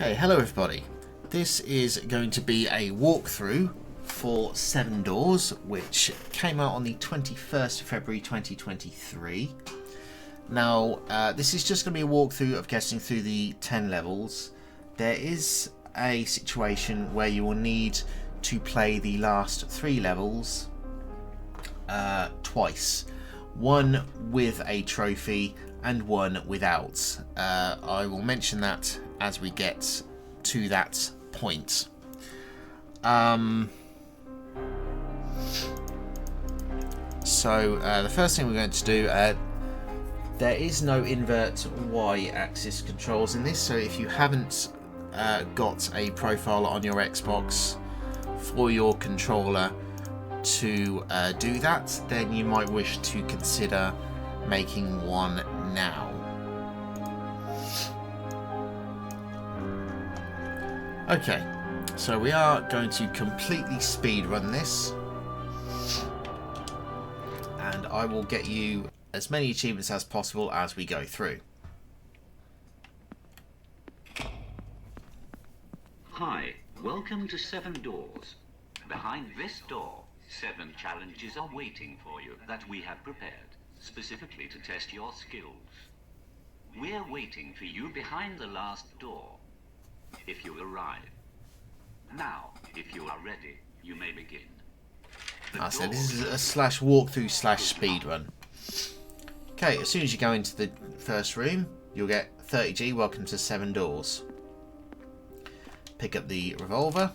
Okay, hello everybody. This is going to be a walkthrough for 7 Doors, which came out on the 21st of February 2023. Now, this is just going to be a walkthrough of getting through the 10 levels. There is a situation where you will need to play the last 3 levels twice. One with a trophy and one without. I will mention that as we get to that point. So the first thing we're going to do, there is no invert Y-axis controls in this, so if you haven't got a profile on your Xbox for your controller to do that, then you might wish to consider making one now. Okay, so we are going to completely speedrun this, and I will get you as many achievements as possible as we go through. Hi, welcome to 7 Doors. Behind this door, 7 challenges are waiting for you that we have prepared, specifically to test your skills. We're waiting for you behind the last door, if you arrive. Now, if you are ready, you may begin. So this is a slash walkthrough slash speedrun. Okay, as soon as you go into the first room, you'll get 30G, welcome to 7 Doors. Pick up the revolver,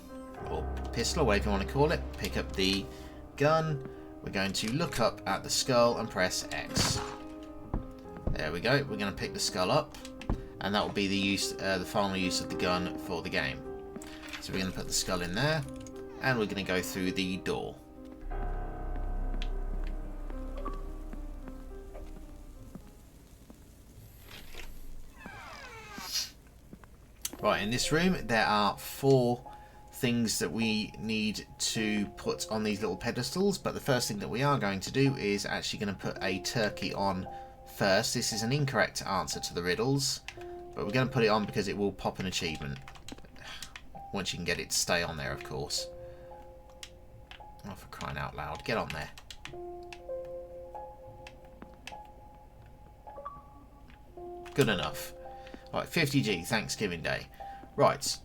or pistol, or whatever you want to call it. Pick up the gun. We're going to look up at the skull and press X. There we go. We're going to pick the skull up, and that will be the final use of the gun for the game. So we're going to put the skull in there, and we're going to go through the door. Right, in this room there are 4 things that we need to put on these little pedestals, but the first thing that we are going to do is actually going to put a turkey on first. This is an incorrect answer to the riddles, but we're going to put it on because it will pop an achievement once you can get it to stay on there, of course. Oh, for crying out loud, get on there. Good enough. Right, 50G, Thanksgiving Day. Right,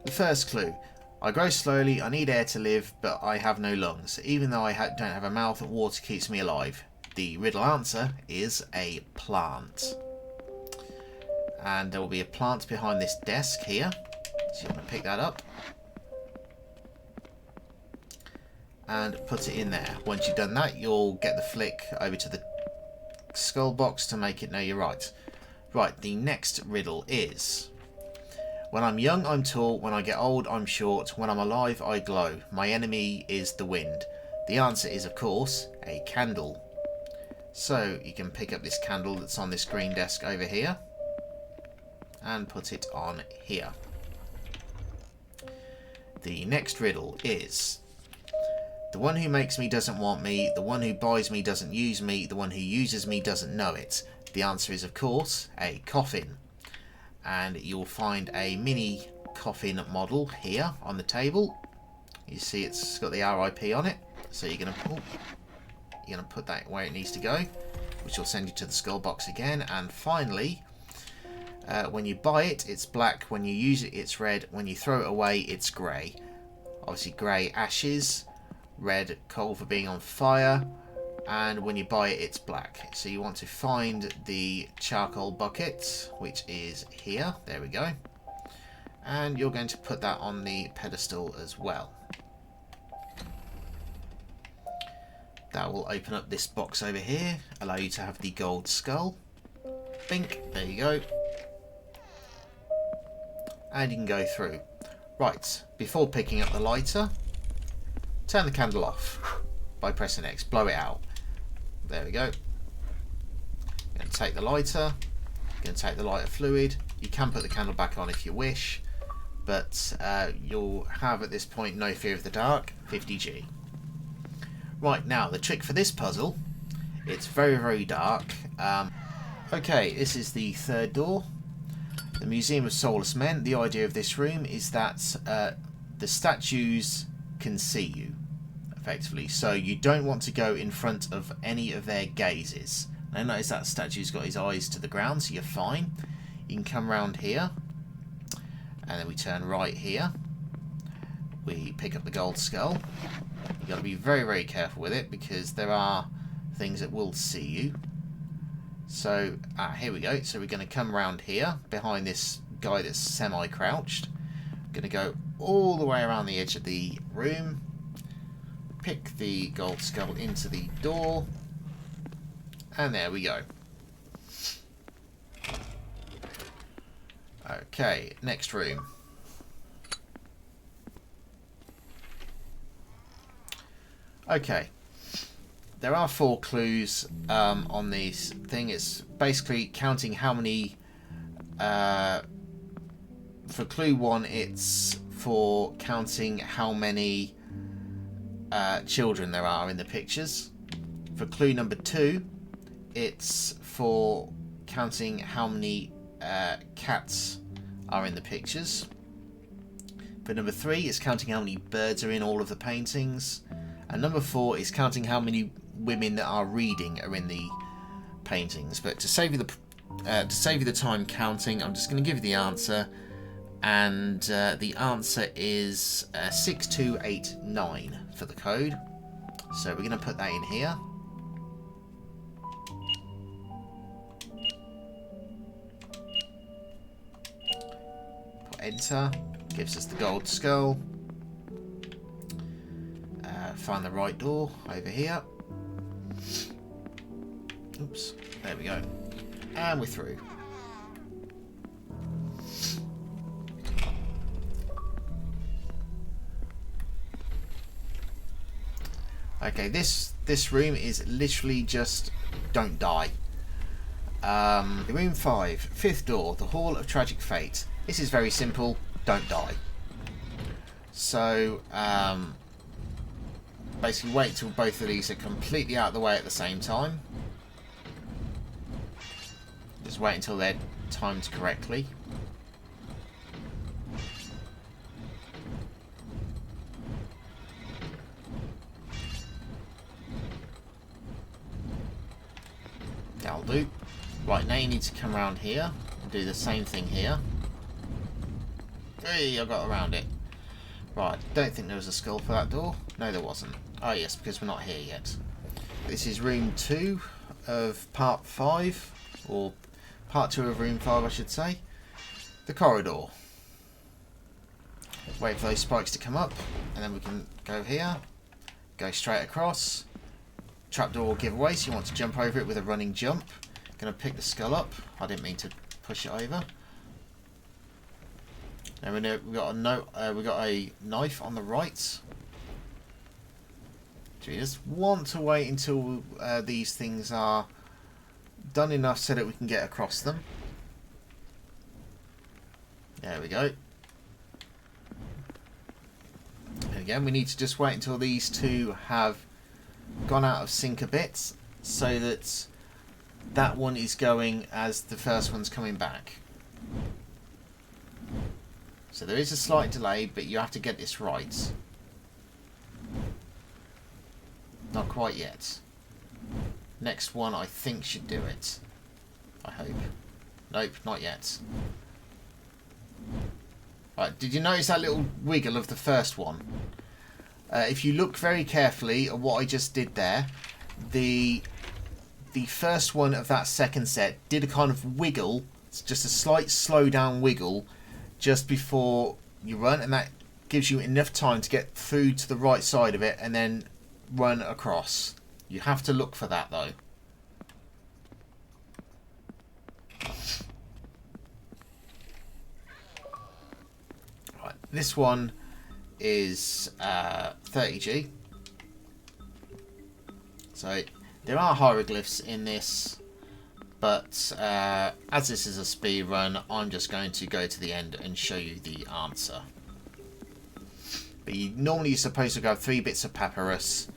the first clue. I grow slowly, I need air to live, but I have no lungs. Even though I don't have a mouth, water keeps me alive. The riddle answer is a plant. And there will be a plant behind this desk here. So you're going to pick that up. And put it in there. Once you've done that, you'll get the flick over to the skull box to make it know you're right. Right, the next riddle is: when I'm young, I'm tall. When I get old, I'm short. When I'm alive, I glow. My enemy is the wind. The answer is, of course, a candle. So you can pick up this candle that's on this green desk over here and put it on here. The next riddle is: the one who makes me doesn't want me. The one who buys me doesn't use me. The one who uses me doesn't know it. The answer is, of course, a coffin. And you'll find a mini coffin model here on the table. You see it's got the RIP on it. So you're going to put that where it needs to go, which will send you to the skull box again. And finally, when you buy it, it's black. When you use it, it's red. When you throw it away, it's grey. Obviously, grey ashes, red coal for being on fire, and when you buy it, it's black. So you want to find the charcoal bucket, which is here. There we go. And you're going to put that on the pedestal as well. That will open up this box over here, allow you to have the gold skull. Bink, there you go. And you can go through. Right, before picking up the lighter, turn the candle off by pressing X, blow it out. There we go. You're going to take the lighter, you're going to take the lighter fluid. You can put the candle back on if you wish, but you'll have at this point no fear of the dark, 50G. Right, now the trick for this puzzle, it's very, very dark. Okay, this is the third door. The Museum of Soulless Men. The idea of this room is that the statues can see you, effectively. So you don't want to go in front of any of their gazes. Now notice that statue's got his eyes to the ground, so you're fine. You can come around here, and then we turn right here. We pick up the gold skull. You've got to be very, very careful with it, because there are things that will see you. So, here we go. So we're going to come around here, behind this guy that's semi-crouched. Going to go all the way around the edge of the room. Pick the gold skull into the door. And there we go. Okay, next room. Okay. There are 4 clues on this thing. It's basically counting how many... for clue 1, it's for counting how many children there are in the pictures. For clue number 2, it's for counting how many cats are in the pictures. For number 3, it's counting how many birds are in all of the paintings. And number 4 is counting how many women that are reading are in the paintings. But to save you the time counting, I'm just going to give you the answer. And the answer is 6289 for the code. So we're going to put that in here. Put enter. Gives us the gold skull. Find the right door over here. Oops. There we go. And we're through. Okay, this room is literally just don't die. Room 5, 5th door, the Hall of Tragic Fate. This is very simple. Don't die. So, basically wait till both of these are completely out of the way at the same time. Just wait until they're timed correctly. That'll do. Right, now you need to come around here and do the same thing here. Hey, I got around it. Right, don't think there was a skull for that door. No, there wasn't. Oh yes, because we're not here yet. This is room 2 of part 5, or part 2 of room 5 I should say. The corridor. Wait for those spikes to come up, and then we can go here, go straight across. Trapdoor will give away, so you want to jump over it with a running jump. Gonna pick the skull up. I didn't mean to push it over. Now we got a knife on the right. So you just want to wait until these things are done enough so that we can get across them. There we go. And again, we need to just wait until these two have gone out of sync a bit, so that that one is going as the first one's coming back. So there is a slight delay, but you have to get this right. Not quite yet. Next one I think should do it. I hope. Nope, not yet. Right, did you notice that little wiggle of the first one? If you look very carefully at what I just did there, the first one of that second set did a kind of wiggle, it's just a slight slow down wiggle just before you run, and that gives you enough time to get through to the right side of it and then run across. You have to look for that though. Right, this one is 30G. So there are hieroglyphs in this, but as this is a speed run, I'm just going to go to the end and show you the answer. But normally you're supposed to grab 3 bits of papyrus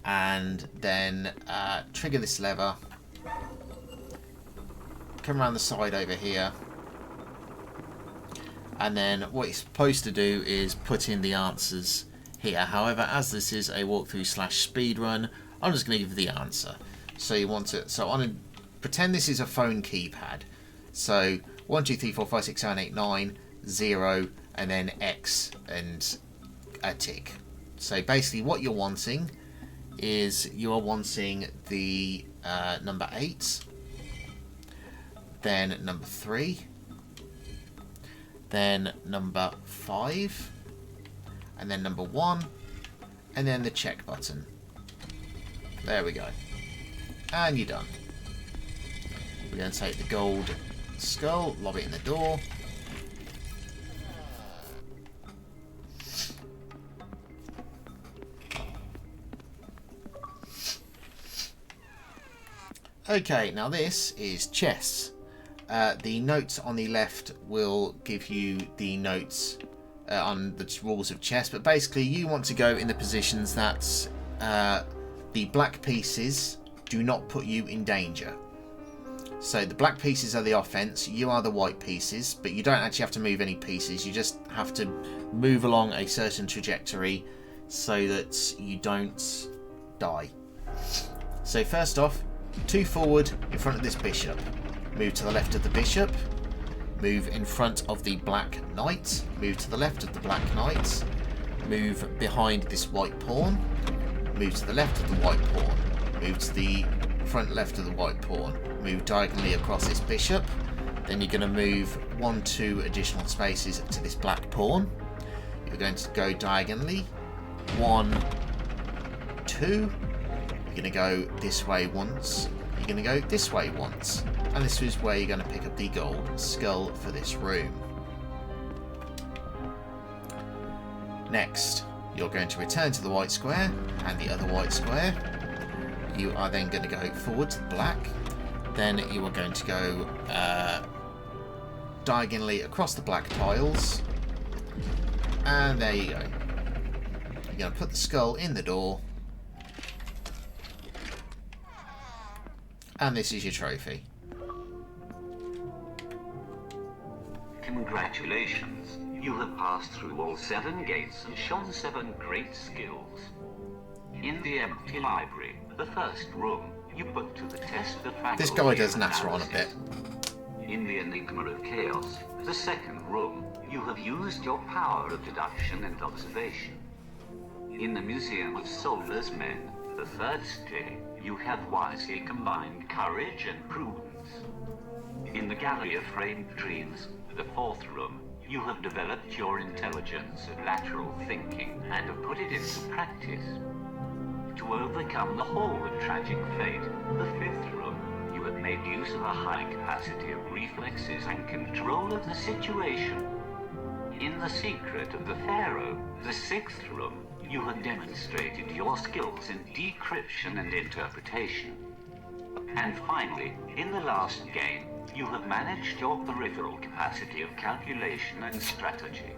and then trigger this lever, come around the side over here, and then what you're supposed to do is put in the answers here. However, as this is a walkthrough slash speed run, I'm just going to give you the answer. So you want to, pretend this is a phone keypad. So 1, 2, 3, 4, 5, 6, 7, 8, 9, 0, and then X and a tick. So basically what you're wanting is you are wanting the number 8, then number 3, then number 5, and then number 1, and then the check button. There we go. And you're done. We're going to take the gold skull, lob it in the door. Okay, now this is chess. The notes on the left will give you the notes on the rules of chess, but basically you want to go in the positions that the black pieces do not put you in danger. So the black pieces are the offense, you are the white pieces, but you don't actually have to move any pieces, you just have to move along a certain trajectory so that you don't die. So first off, 2 forward in front of this bishop. Move to the left of the bishop. Move in front of the black knight. Move to the left of the black knight. Move behind this white pawn. Move to the left of the white pawn. Move to the front left of the white pawn. Move diagonally across this bishop. Then you're going to move 1, 2 additional spaces to this black pawn. You're going to go diagonally. 1, 2. You're going to go this way once. You're going to go this way once. And this is where you're going to pick up the gold skull for this room. Next, you're going to return to the white square and the other white square. You are then going to go forward to the black. Then you are going to go diagonally across the black tiles. And there you go. You're going to put the skull in the door. And this is your trophy. Congratulations. You have passed through all 7 gates and shown 7 great skills. In the empty library, the first room, you put to the test the faculty. This guy does natter on a bit. In the Enigma of Chaos, the second room, you have used your power of deduction and observation. In the Museum of Soulless Men, the third stay, you have wisely combined courage and prudence. In the Gallery of Framed Dreams, the fourth room, you have developed your intelligence and lateral thinking and have put it into practice. To overcome the Hall of Tragic Fate, the fifth room, you have made use of a high capacity of reflexes and control of the situation. In the Secret of the Pharaoh, the sixth room, you have demonstrated your skills in decryption and interpretation. And finally, in the last game, you have managed your peripheral capacity of calculation and strategy.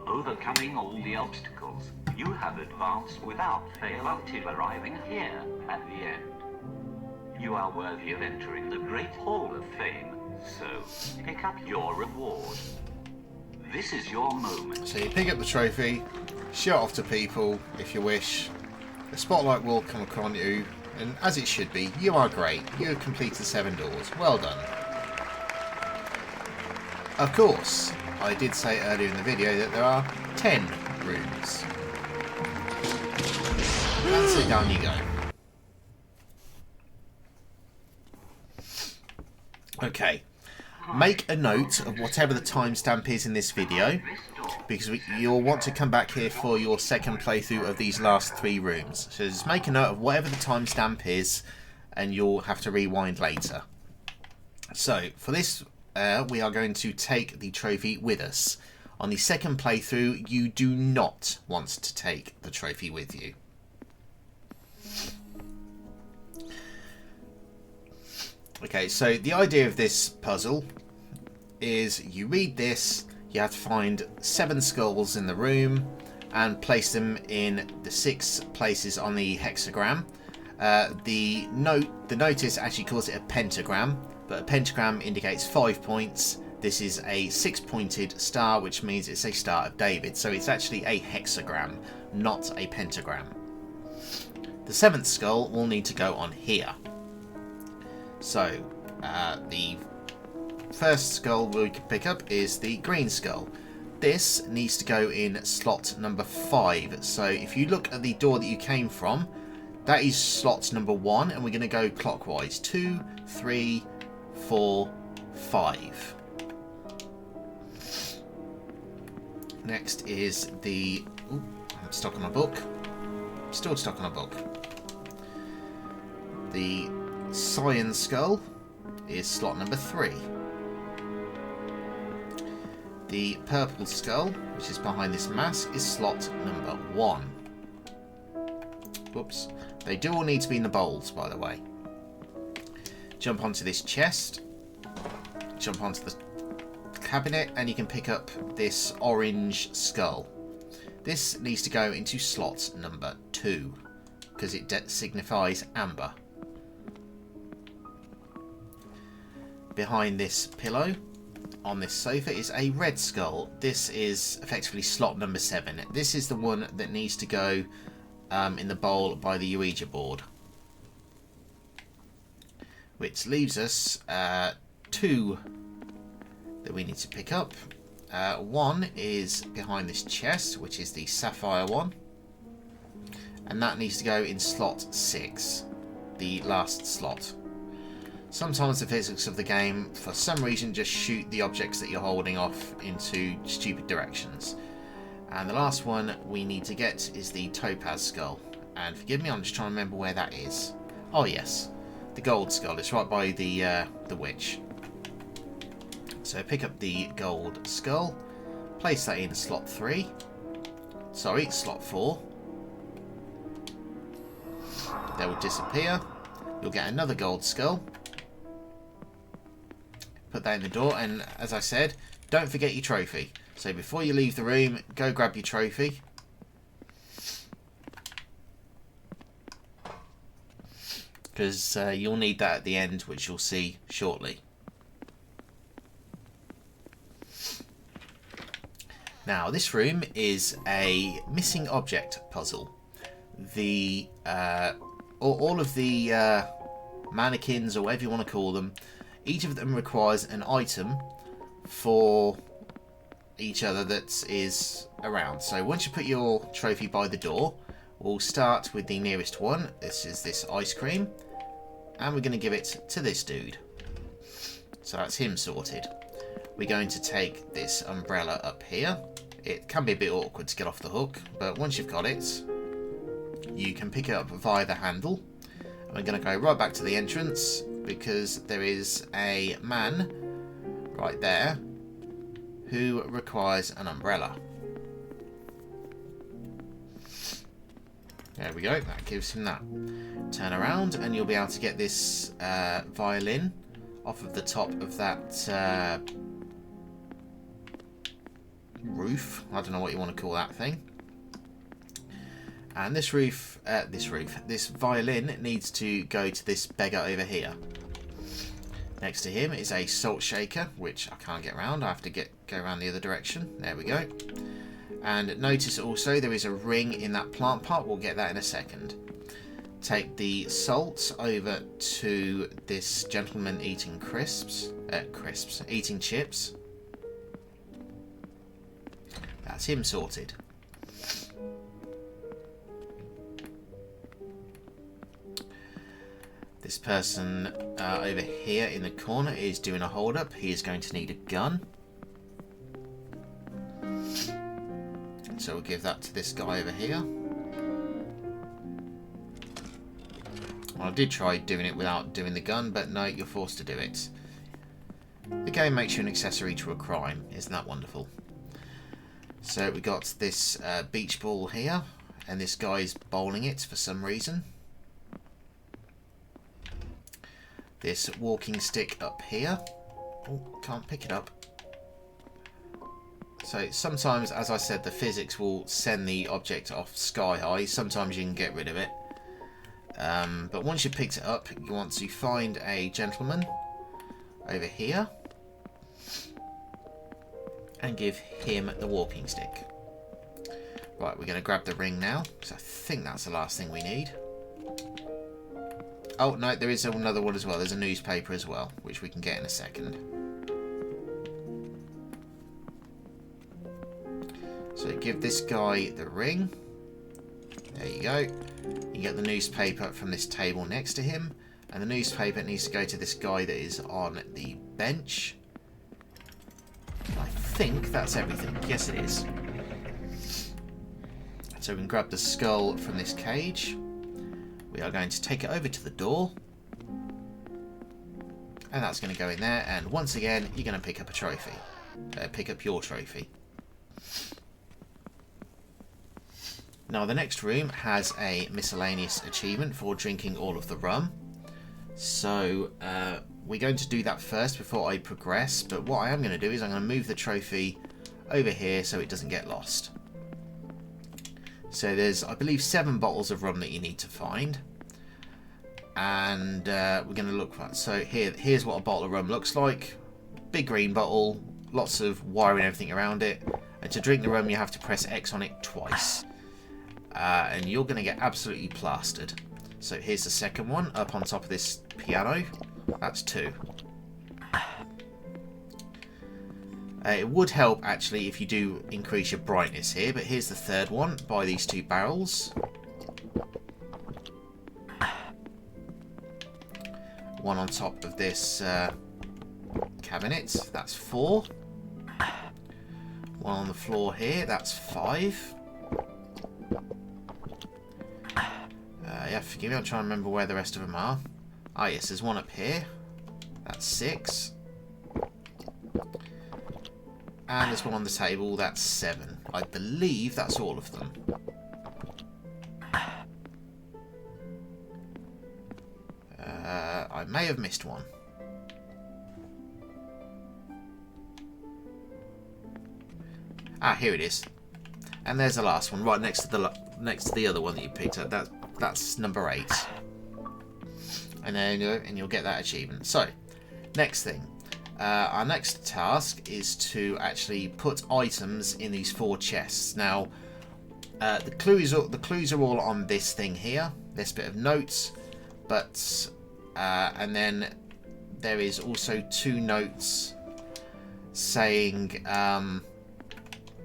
Overcoming all the obstacles, you have advanced without fail until arriving here at the end. You are worthy of entering the Great Hall of Fame, so pick up your reward. This is your moment. So you pick up the trophy, show it off to people if you wish. The spotlight will come upon you, and as it should be, you are great. You have completed 7 doors. Well done. Of course, I did say earlier in the video that there are 10 rooms. That's it, down you go. Okay. Make a note of whatever the timestamp is in this video, because you'll want to come back here for your second playthrough of these last 3 rooms. So just make a note of whatever the timestamp is, and you'll have to rewind later. So for this, we are going to take the trophy with us. On the second playthrough, you do not want to take the trophy with you. Okay, so the idea of this puzzle is you read this, you have to find 7 skulls in the room and place them in the 6 places on the hexagram. The notice actually calls it a pentagram, but a pentagram indicates 5 points This is a 6-pointed star, which means it's a Star of David. So it's actually a hexagram, not a pentagram. The 7th skull will need to go on here. So the first skull we can pick up is the green skull. This needs to go in slot number 5. So if you look at the door that you came from, that is slot number 1, and we're going to go clockwise. 2, 3, 4, 5. Next is the... Ooh, I'm stuck on a book. Still stuck on a book. The cyan skull is slot number 3. The purple skull, which is behind this mask, is slot number 1. Whoops. They do all need to be in the bowls, by the way. Jump onto this chest. Jump onto the cabinet, and you can pick up this orange skull. This needs to go into slot number 2, because it signifies amber. Behind this pillow, on this sofa, is a red skull. This is effectively slot number 7. This is the one that needs to go in the bowl by the Ouija board. Which leaves us 2 that we need to pick up. One is behind this chest, which is the sapphire one. And that needs to go in slot 6, the last slot. Sometimes the physics of the game, for some reason, just shoot the objects that you're holding off into stupid directions. And the last one we need to get is the topaz skull. And forgive me, I'm just trying to remember where that is. Oh yes, the gold skull. It's right by the witch. So pick up the gold skull, place that in slot 3. Sorry, slot 4. They will disappear. You'll get another gold skull. Put that in the door, and as I said, don't forget your trophy. So before you leave the room, go grab your trophy. Because you'll need that at the end, which you'll see shortly. Now, this room is a missing object puzzle. The all of the mannequins, or whatever you want to call them, each of them requires an item for each other that is around. So once you put your trophy by the door, we'll start with the nearest one. This is this ice cream, and we're going to give it to this dude. So that's him sorted. We're going to take this umbrella up here. It can be a bit awkward to get off the hook, but once you've got it, you can pick it up via the handle. And we're going to go right back to the entrance, because there is a man right there who requires an umbrella. There we go, that gives him that. Turn around and you'll be able to get this violin off of the top of that roof. I don't know what you want to call that thing. And this violin needs to go to this beggar over here. Next to him is a salt shaker, which I can't get around. I have to go around the other direction. There we go. And notice also there is a ring in that plant pot. We'll get that in a second. Take the salt over to this gentleman eating eating chips. That's him sorted. This person over here in the corner is doing a hold up. He is going to need a gun. So we'll give that to this guy over here. Well, I did try doing it without doing the gun, but no, you're forced to do it. The game makes you an accessory to a crime. Isn't that wonderful? So we got this beach ball here, and this guy's bowling it for some reason. This walking stick up here. Oh, can't pick it up. So sometimes, as I said, the physics will send the object off sky high. Sometimes you can get rid of it. But once you've picked it up, you want to find a gentleman over here. and give him the walking stick. Right, we're going to grab the ring now, because I think that's the last thing we need. Oh, no, there is another one as well. There's a newspaper as well, which we can get in a second. So give this guy the ring. There you go. You get the newspaper from this table next to him. And the newspaper needs to go to this guy that is on the bench. I think that's everything. Yes, it is. So we can grab the skull from this cage. We are going to take it over to the door. And that's going to go in there. And once again, you're going to pick up a trophy. Pick up your trophy. Now the next room has a miscellaneous achievement for drinking all of the rum. So we're going to do that first before I progress. But what I am going to do is I'm going to move the trophy over here so it doesn't get lost. So there's, I believe, 7 bottles of rum that you need to find. And we're going to look for that. So here's what a bottle of rum looks like. Big green bottle, lots of wire and everything around it. And to drink the rum, you have to press X on it twice. And you're going to get absolutely plastered. So here's the second one, up on top of this piano. That's 2. It would help, actually, if you do increase your brightness here. But here's the third one, by these 2 barrels. One on top of this cabinet. That's 4. One on the floor here. That's 5. Yeah, forgive me, I'm trying to remember where the rest of them are. Ah, yes, there's one up here. That's 6. And there's one on the table. That's 7. I believe that's all of them. I may have missed one. Ah, here it is. And there's the last one, right next to the other one that you picked up. That's number 8. And then you'll get that achievement. So, next thing. Our next task is to actually put items in these 4 chests. Now, the clues are all on this thing here. This bit of notes, but and then there is also 2 notes saying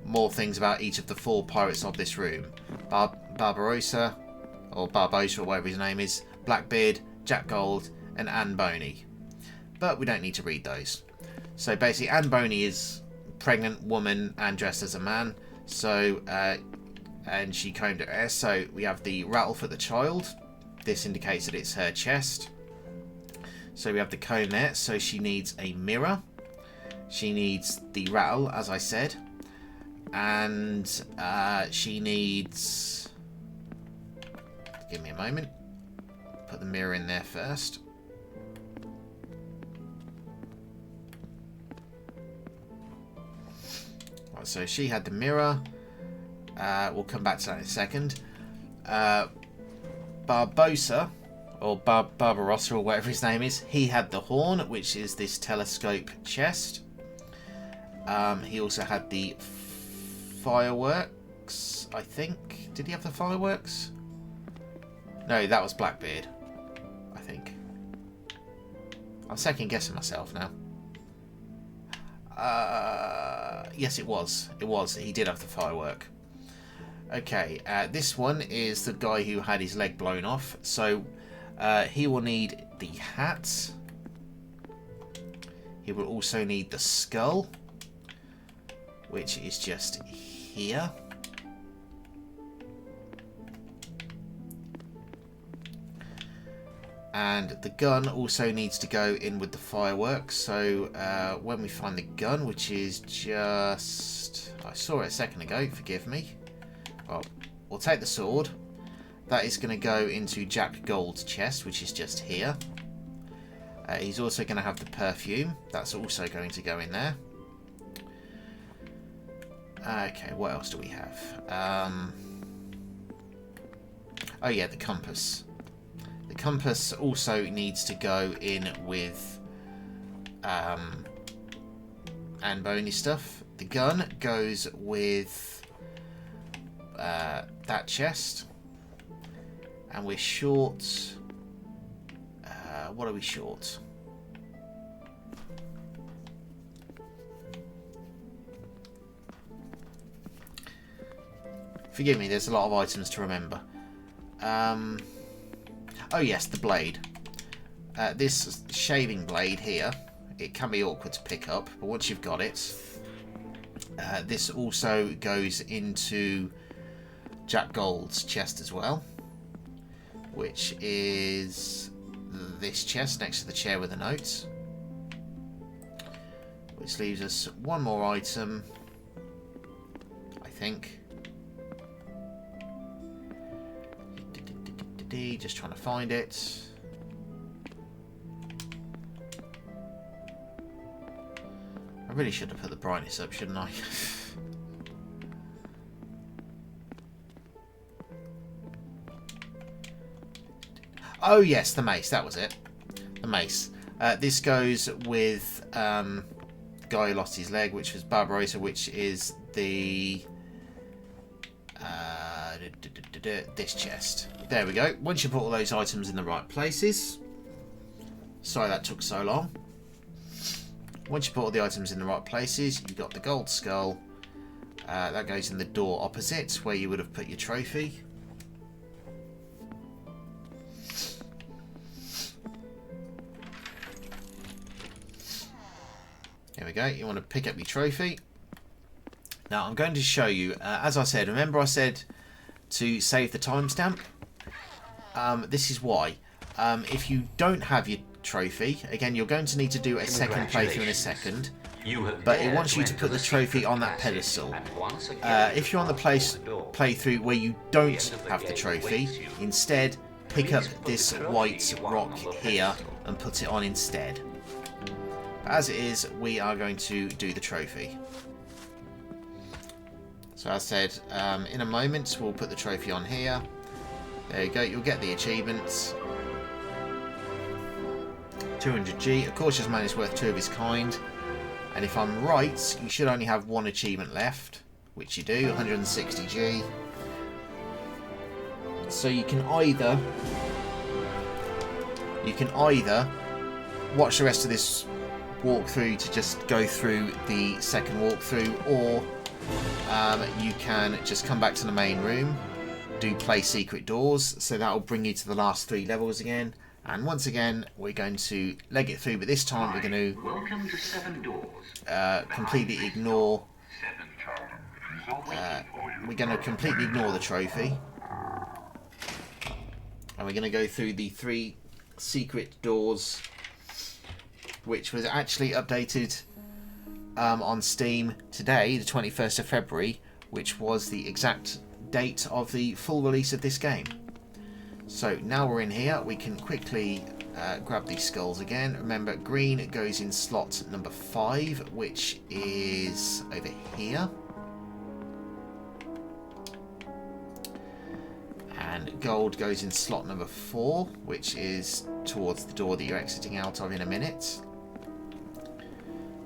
more things about each of the 4 pirates of this room: Barbarossa, or Barbosa, or whatever his name is, Blackbeard, Jack Gold, and Anne Boney. But we don't need to read those. So basically, Anne Boney is a pregnant woman and dressed as a man. So, and she combed her hair. So we have the rattle for the child. This indicates that it's her chest. So we have the comb there. So she needs a mirror. She needs the rattle, as I said. And she needs... Give me a moment. Put the mirror in there first. Right, so she had the mirror. We'll come back to that in a second. Barbosa, or Barbarossa, or whatever his name is, he had the horn, which is this telescope chest. He also had the fireworks, I think. Did he have the fireworks? No, that was Blackbeard, I think. I'm second guessing myself now. Yes, it was. It was. He did have the firework. Okay, this one is the guy who had his leg blown off. So he will need the hat. He will also need the skull, which is just here. And the gun also needs to go in with the fireworks. So when we find the gun, which is just... I saw it a second ago, forgive me. Well, we'll take the sword. That is going to go into Jack Gold's chest, which is just here. He's also going to have the perfume. That's also going to go in there. Okay, what else do we have? Oh yeah, the compass. The compass also needs to go in with Anne Boney stuff. the gun goes with that chest. And we're short... what are we short? Forgive me, there's a lot of items to remember. Oh yes, the blade. This shaving blade here, it can be awkward to pick up, but once you've got it, this also goes into Jack Gold's chest as well, which is this chest next to the chair with the notes, which leaves us one more item, I think. Just trying to find it. I really should have put the brightness up, shouldn't I? Oh yes, the mace, that was it. The mace. This goes with the guy who lost his leg, which was Barbarossa, which is the this chest. There we go. Once you put all those items in the right places, sorry that took so long. Once you put all the items in the right places, you've got the gold skull. That goes in the door opposite where you would have put your trophy. There we go. You want to pick up your trophy. Now I'm going to show you, as I said, remember I said to save the timestamp? This is why. If you don't have your trophy, again, you're going to need to do a second playthrough in a second, but it wants you to put the trophy on that pedestal. If you're on the playthrough where you don't have the trophy, instead pick up this white rock here and put it on instead. As it is, we are going to do the trophy. So as I said, in a moment we'll put the trophy on here. There you go, you'll get the achievements. 200G, a cautious man is worth 2 of his kind. And if I'm right, you should only have 1 achievement left, which you do, 160G. So you can either watch the rest of this walkthrough to just go through the second walkthrough, or you can just come back to the main room, do play secret doors, so that will bring you to the last 3 levels again. And once again, we're going to leg it through, but this time we're going to completely ignore. We're going to completely ignore the trophy, and we're going to go through the 3 secret doors, which was actually updated on Steam today, the 21st of February, which was the exact date of the full release of this game. So now we're in here, we can quickly grab these skulls again. Remember, green goes in slot number 5, which is over here. And gold goes in slot number 4, which is towards the door that you're exiting out of in a minute.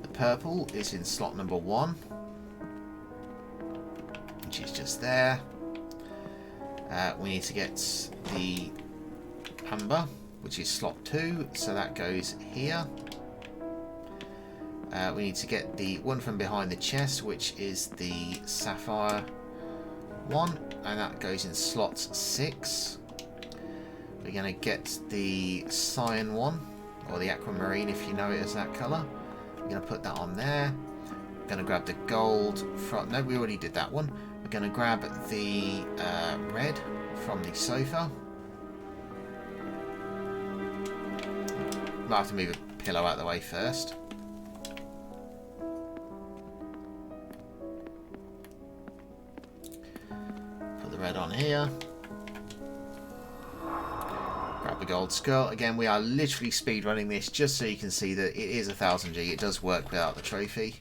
The purple is in slot number 1, which is just there. We need to get the amber, which is slot 2, so that goes here. We need to get the one from behind the chest, which is the sapphire one, and that goes in slot 6. We're going to get the cyan one, or the aquamarine if you know it as that colour. We're going to put that on there. We're going to grab the gold from... No, we already did that one. We're going to grab the red from the sofa. Might have to move a pillow out of the way first. Put the red on here. Grab the gold skull. Again, we are literally speed running this just so you can see that it is 1000G. It does work without the trophy.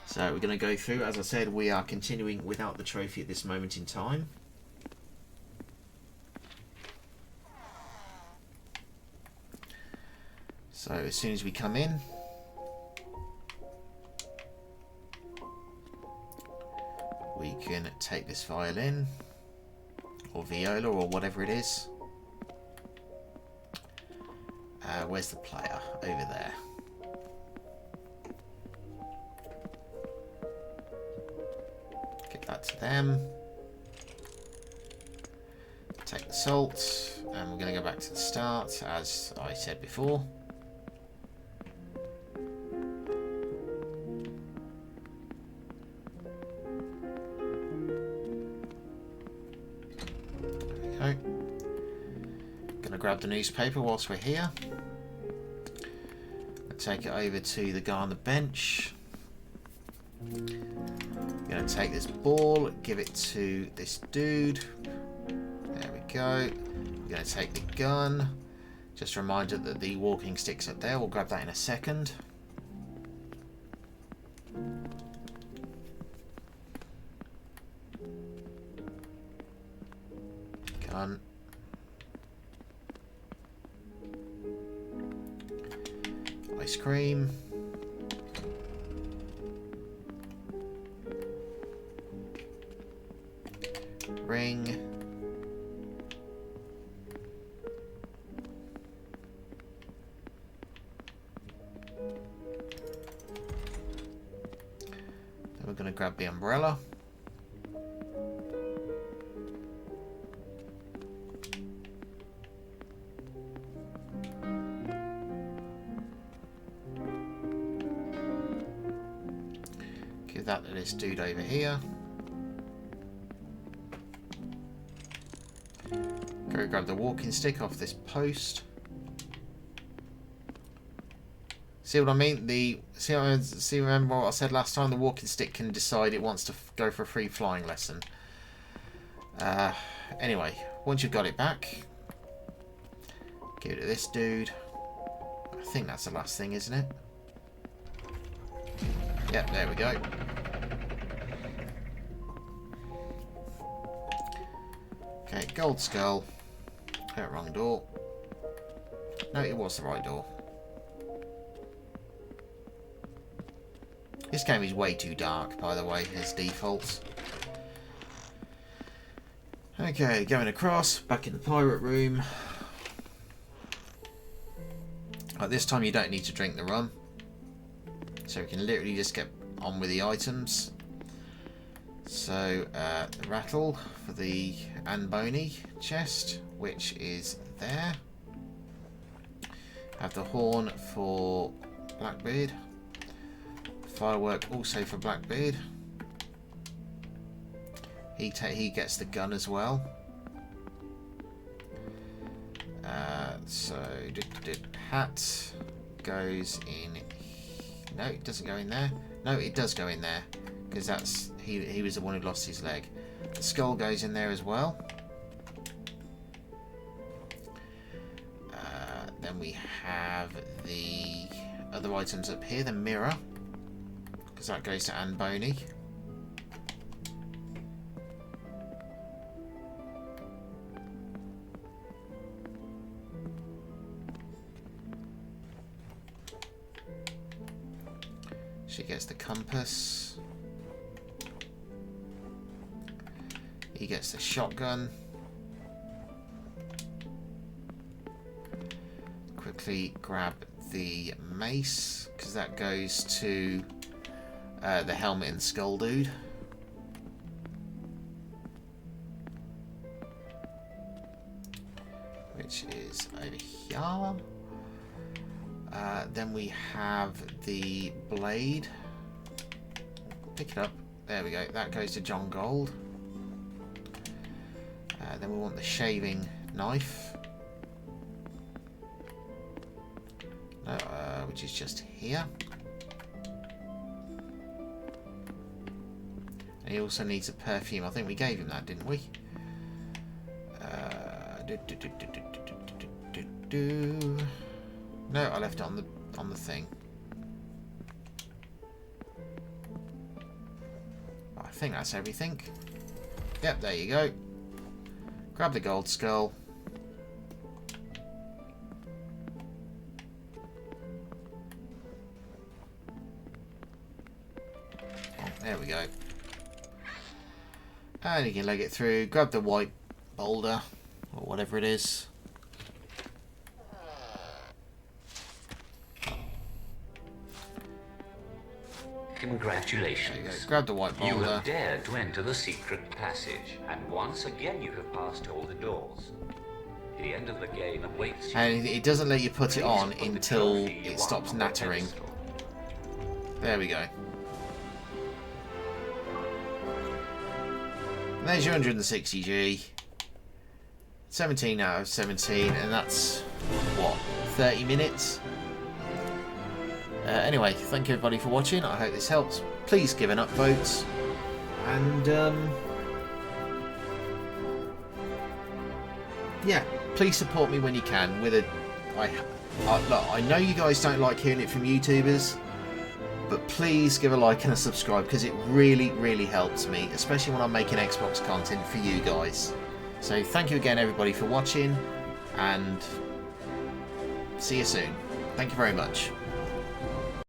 So we're going to go through. As I said, we are continuing without the trophy at this moment in time. So as soon as we come in, we can take this violin or viola or whatever it is. Where's the player? Over there. Give that to them. Take the salt, and we're going to go back to the start, as I said before. There we go. Going to grab the newspaper whilst we're here. Take it over to the guy on the bench. Going to take this ball, give it to this dude. There we go. We're going to take the gun. Just a reminder that the walking stick's up there. We'll grab that in a second. Gun. Ice cream. Ring. Then we're going to grab the umbrella. Give that to this dude over here. Go grab the walking stick off this post. See what I mean? Remember what I said last time? The walking stick can decide it wants to go for a free flying lesson. Anyway, once you've got it back, give it to this dude. I think that's the last thing, isn't it? Yep, there we go. Okay, gold skull. Oh, wrong door. No, it was the right door. This game is way too dark, by the way, as default. Okay, going across, back in the pirate room. At this time you don't need to drink the rum. So we can literally just get on with the items. So, the rattle for the Anboni chest, which is there. Have the horn for Blackbeard. Firework also for Blackbeard. He gets the gun as well. So hat goes in. No, it doesn't go in there. No, it does go in there because that's he was the one who lost his leg. The skull goes in there as well. Then we have the other items up here. The mirror, because that goes to Anboni. She gets the compass. He gets the shotgun. Quickly grab the mace, because that goes to the helmet and skull dude. Which is over here. Then we have the blade. Pick it up. There we go. That goes to John Gold. Then we want the shaving knife. No, which is just here. And he also needs a perfume. I think we gave him that, didn't we? No, I left it on the thing. I think that's everything. Yep, there you go. Grab the gold skull. Oh, there we go. And you can leg it through, grab the white boulder, or whatever it is. Congratulations. There you go. Grab the white You boulder. have dared to enter the secret passage, and once again you have passed all the doors. The end of the game awaits you. And it doesn't let you put it on Please put the until trophy you it won stops on the nattering. pedestal. There we go. And there's your 160G. 17 out of 17, and that's, what, 30 minutes? Anyway, thank you everybody for watching. I hope this helps. Please give an upvote. And, yeah, please support me when you can. Look, I know you guys don't like hearing it from YouTubers, but please give a like and a subscribe, because it really, really helps me, especially when I'm making Xbox content for you guys. So thank you again everybody for watching, and see you soon. Thank you very much.